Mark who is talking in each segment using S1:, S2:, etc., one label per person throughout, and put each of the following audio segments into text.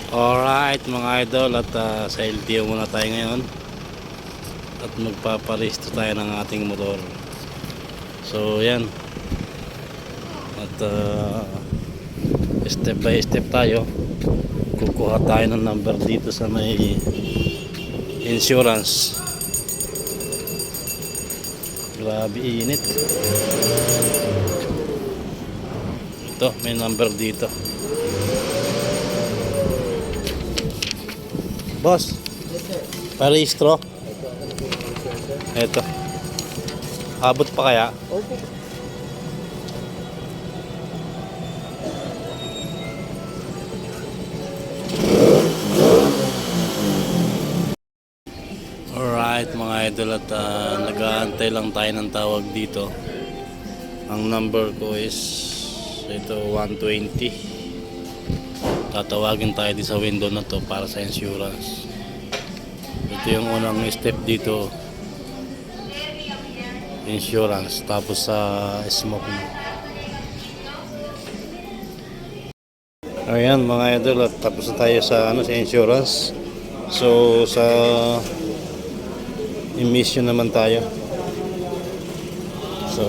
S1: Alright mga idol, at sa LTO muna tayo ngayon at magpaparehistro tayo ng ating motor. So yan, at step by step tayo. Kukuha tayo ng number dito sa may insurance. Grabe init. Ito, may number dito. Boss, parehistro. Ito. Abot pa kaya?
S2: Opo.
S1: Alright mga idol, at nag-aantay lang tayo ng tawag dito. Ang number ko is ito 120. Tatawagin tayo sa window na to para sa insurance. Ito yung unang step dito, insurance, tapos sa smoke. Ayan mga idol, at tapos na tayo sa sa insurance. So sa emission naman tayo. So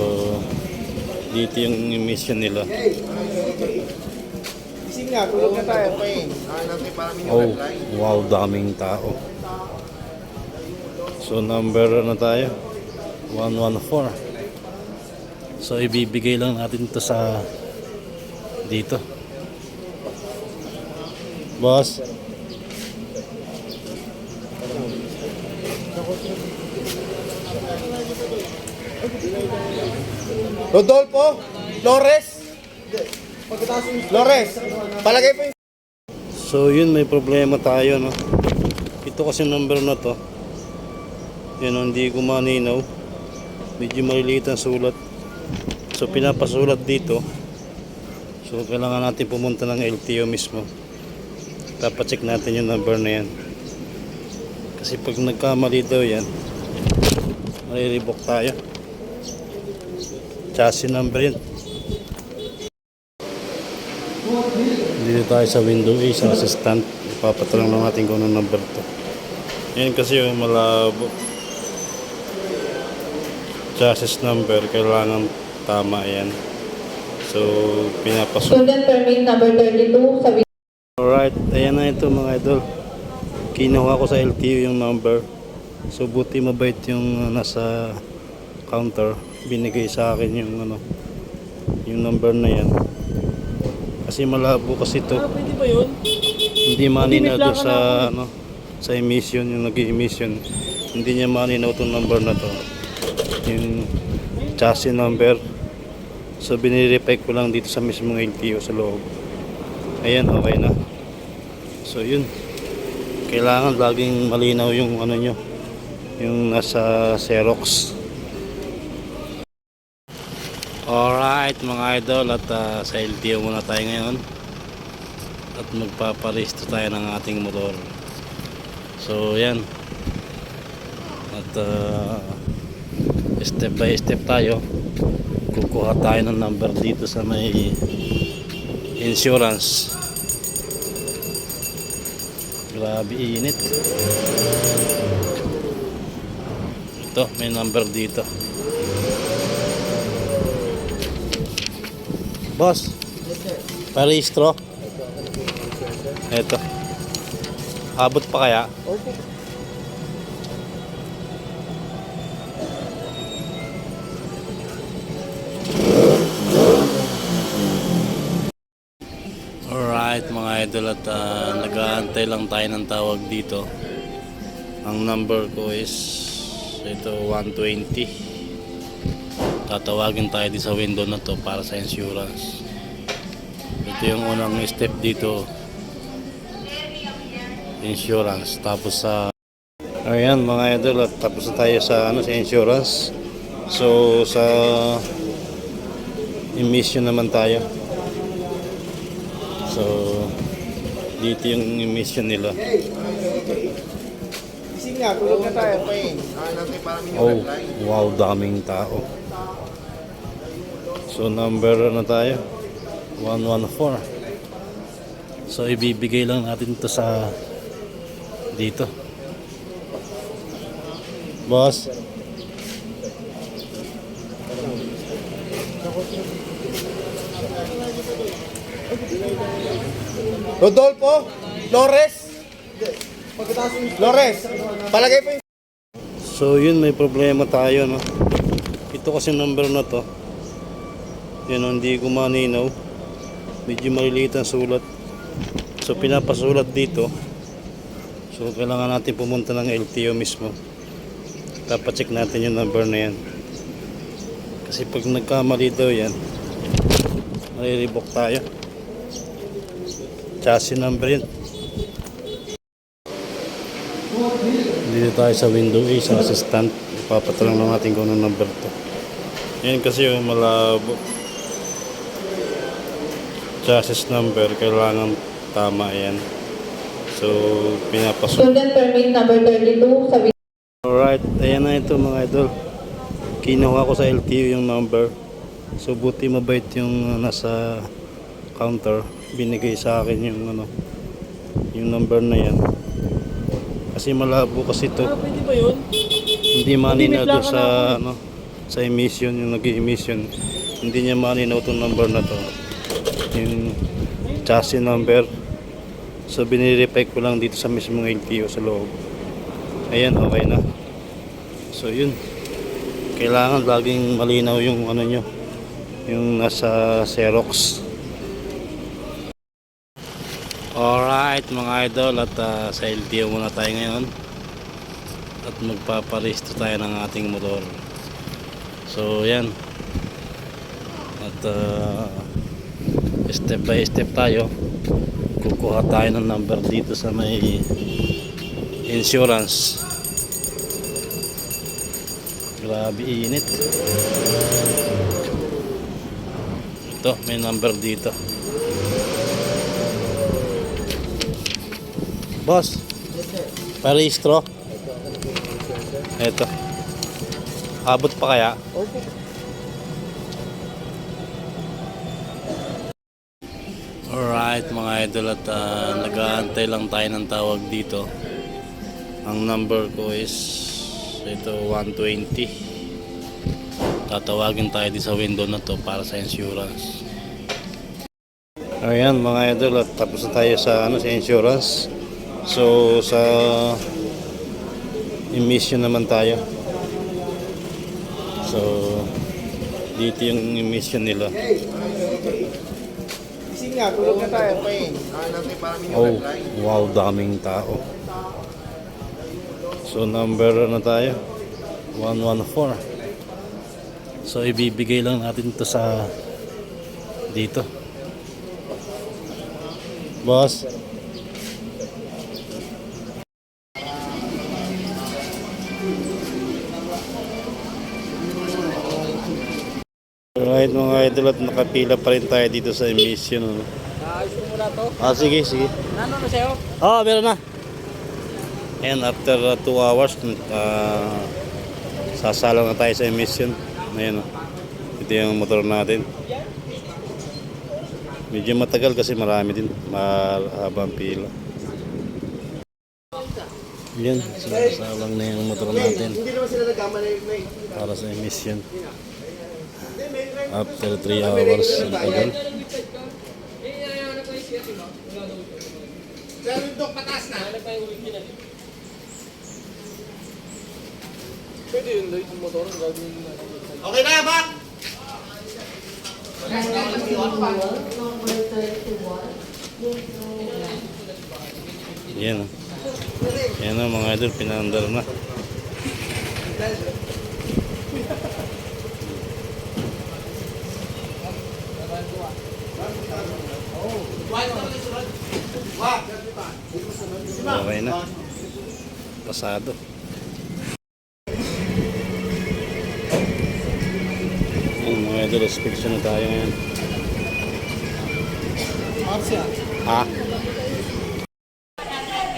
S1: dito yung emission nila.
S2: Gising nga, tulog na tayo.
S1: Oh, wow, daming tao. So number na tayo, 114. So ibibigay lang natin to sa dito. Boss,
S2: Rodolfo Flores. Flores. Palagay po yung...
S1: so yun, may problema tayo, no? Ito kasi number na to, yun, hindi ko maninaw, medyo maliliit ang sulat. So pinapasulat dito. So kailangan natin pumunta ng LTO mismo. Papacheck natin yung number na yan, kasi pag nagkamali daw yan, mariribok tayo. Chassis number yan. Dito tayo sa window A, sa assistant. Ipapatanong lang natin kung anong number to. Yan kasi yung malabo. Chassis number, kailangan tama yan. So pinapasok.
S3: Student permit number 32 sa
S1: Alright, ayan na ito mga idol. Kinuha ko sa LTO yung number. So buti mabait yung nasa counter. Binigay sa akin yung yung number na yan. Kasi malabo kasi ito.
S2: Pwede ba yun?
S1: Hindi maninaw doon sa sa emission, yung nag-emission. Hindi niya maninaw itong number na to. Yung chassis number. So binireflect ko lang dito sa mismong LTO sa loob. Ayan, okay na. So yun, kailangan laging malinaw yung nyo, yung nasa Xerox. Alright mga idol, at sa LTO muna tayo ngayon at magpaparehistro tayo ng ating motor. So yan, at step by step tayo. Kukuha tayo ng number dito sa may insurance. Grabe init. Ito, may number dito. Boss, parehistro. Ito. Abot pa kaya?
S2: Opo.
S1: Alright mga idol, at nag-aantay lang tayo ng tawag dito. Ang number ko is ito 120. Tatawagin tayo sa window na to para sa insurance. Ito yung unang step dito, insurance, tapos sa ayan mga idol, at tapos na tayo sa sa insurance. So sa emission naman tayo. So dito yung emission nila.
S2: Gising nga, tulog na tayo.
S1: Oh, wow, daming tao. So number na tayo, 114. So ibibigay lang natin to sa dito. Boss.
S2: Rodolfo Flores. Flores. Palagay po yung...
S1: So yun, may problema tayo, no. Ito kasi number na to. Yan, hindi ko maninaw. Medyo maliliit ang sulat. So pinapasulat dito. So kailangan natin pumunta ng LTO mismo. Papacheck natin yung number na yan. Kasi pag nagkamali daw yan, mariribok tayo. Chassis number yan. Dito tayo sa window A, sa assistant. Ipapatanong lang natin kung anong number to. Yan kasi yung malabo. Chassis number, kailangan tama yan. So, pinapasok.
S3: Student permit number 32 sa
S1: Alright, ayan na ito mga idol. Kinuha ko sa LTO yung number. So, buti mabait yung nasa counter. Binigay sa akin yung yung number na yan. Kasi malabo kasi ito.
S2: Pwede ba yun?
S1: Hindi malinaw doon sa sa emission, yung nag-emission. Hindi niya malinaw itong number na to. Yung chassis number. So binirepay ko lang dito sa mismong LTO sa loob. Ayan, okay na. So yun. Kailangan laging malinaw yung nyo, yung nasa Xerox. Alright mga idol, at sa LTO muna tayo ngayon. At magpaparesto tayo ng ating motor. So yan. At step by step tayo. Kukuha tayo ng number dito sa may insurance. Grabe init. Ito, may number dito. Boss, parehistro. Ito. Abot pa kaya?
S2: Opo.
S1: Alright mga idol, at nag-aantay lang tayo ng tawag dito. Ang number ko is ito 120. Tatawagin tayo din sa window na to para sa insurance. Ayan mga idol, at tapos na tayo sa sa insurance. So sa emission naman tayo. So dito yung emission nila.
S2: Ising nga, tulog na tayo.
S1: Oh, wow, daming tao. So number na tayo 114. So ibibigay lang natin to sa dito. Boss. Alright mga idol, at nakapila pa rin tayo dito sa emission.
S2: Ayos mo muna to.
S1: Sige, sige.
S2: Ano na sa'yo?
S1: Meron na. And after 2 hours, sasalang na tayo sa emission. Ayan, ito yung motor natin. Medyo matagal kasi marami din. Mahabang pila. Yan, sasalang na yung motor natin
S2: Hindi naman sila nagkamali.
S1: para sa emission. After 3 hours, ang tagal.
S2: Sa windok patas na. Pwede yun, yung motor. Okay na, bak!
S3: number 31.
S1: Yan. Yan na mga idol, pinaandar na. Okay na. Pasado. Yan mga idol, inspection na tayo ngayon.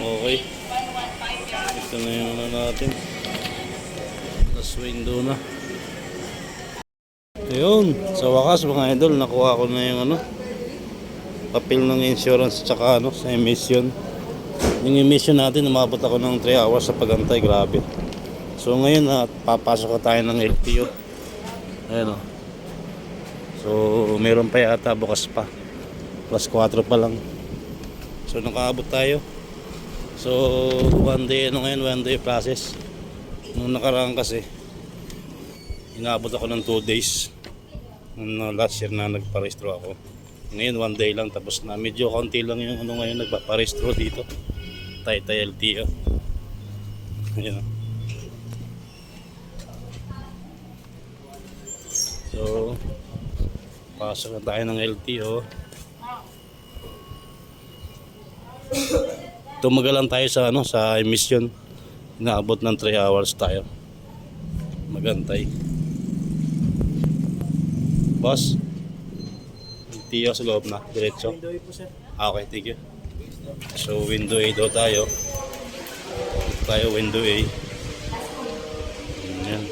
S1: Okay. Ito na yung natin. Last window na. Ayun, sa wakas mga idol, nakuha ko na yung papel ng insurance tsaka ano, sa emission. Yung emission natin, umabot ako ng 3 hours sa pagantay, grabe. So ngayon, papasok na tayo ng LTO. Ayan o. So meron pa yata, bukas pa. Plus 4 pa lang. So nakaabot tayo. So one day, one day process. Nung nakaraan kasi, inaabot ako ng 2 days. Nung last year na nagparehistro ako. Ngayon 1 day lang, tapos na. Medyo konti lang yung ngayon nagpaparehistro dito. Taytay LTO. Ayan o. So pasok na tayo ng LTO. Tumagalan tayo sa sa emission. Inaabot ng 3 hours tayo magantay. Boss, LTO sa loob na diretso.
S2: Window po sir.
S1: Okay, thank you. So window A daw tayo. Dito tayo window A. Ayan.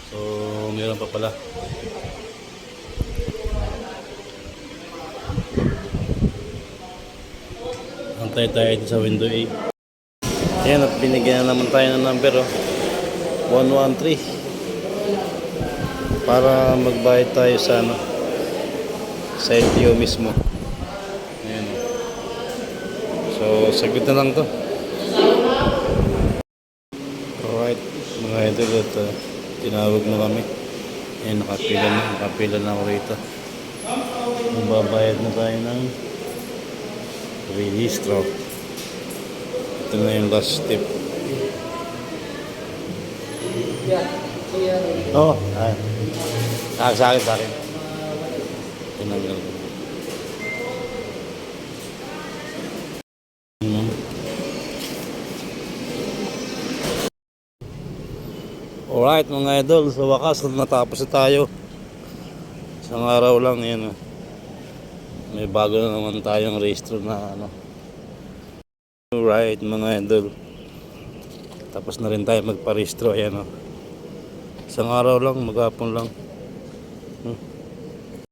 S1: So meron pa pala. Antay tayo dito sa window A. Ayan, at binigyan na naman tayo ng number 113 para magbayad tayo sa sa LTO mismo. Ayan. So saglit na lang to. Alright mga idol, at tinawag na kami. Ayan, nakapila na ako rito. Magbabayad na tayo ng rehistro. Ito na yung last step. Oo. Sa akin. Tinanggal ko. Alright mga idol, sa wakas natapos na tayo. Isang araw lang yan. May bago na naman tayong rehistro na Alright mga idol, tapos na rin tayo magparehistro. Ayan o. Isang araw lang, maghapon lang.